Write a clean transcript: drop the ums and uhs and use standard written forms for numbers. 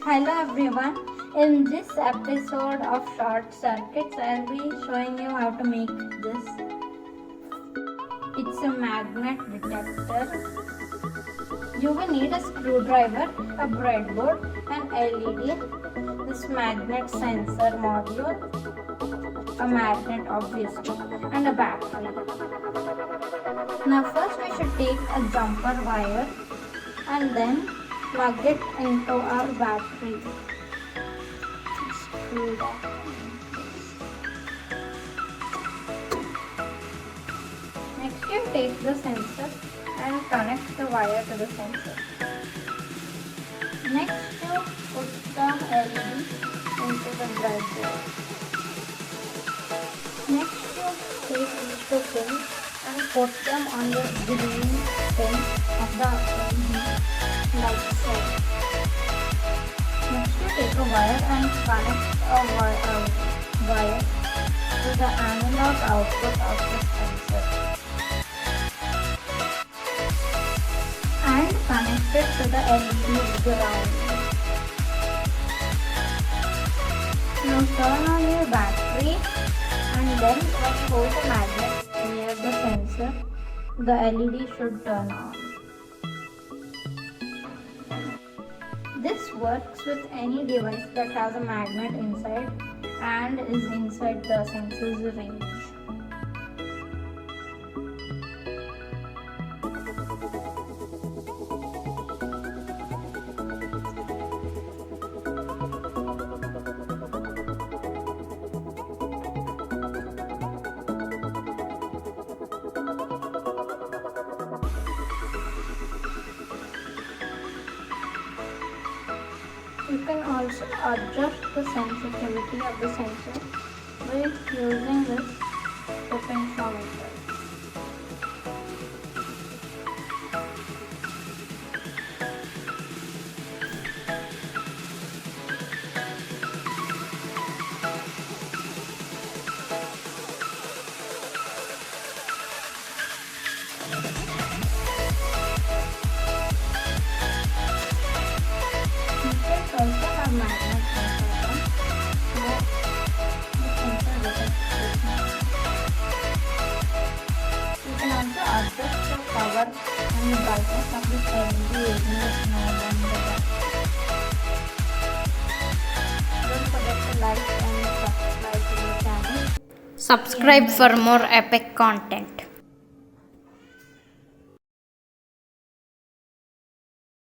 Hello everyone. In this episode of Short Circuits, I'll be showing you how to make this. It's a magnet detector. You will need a screwdriver, a breadboard, an LED, this magnet sensor module, a magnet obviously, and a battery. Now first we should take a jumper wire and then plug it into our battery. Screw that. Next you take the sensor and connect the wire to the sensor. Next you put the LED into the breadboard. Next you take these two pins and put them on the green pin of the LED. Like so. Next you take a wire and connect a wire to the analog output of the sensor and connect it to the LED ground. Now turn on your battery and then when you hold the magnet near the sensor, the LED should turn on. This works with any device that has a magnet inside and is inside the sensor's range. You can also adjust the sensitivity of the sensor by using this potentiometer. Also have magnet sensor, so the sensor detects this. You can also adjust the power and the brightness of this LED using this knob on the back. Don't forget to like and subscribe to the channel. Subscribe for more epic content.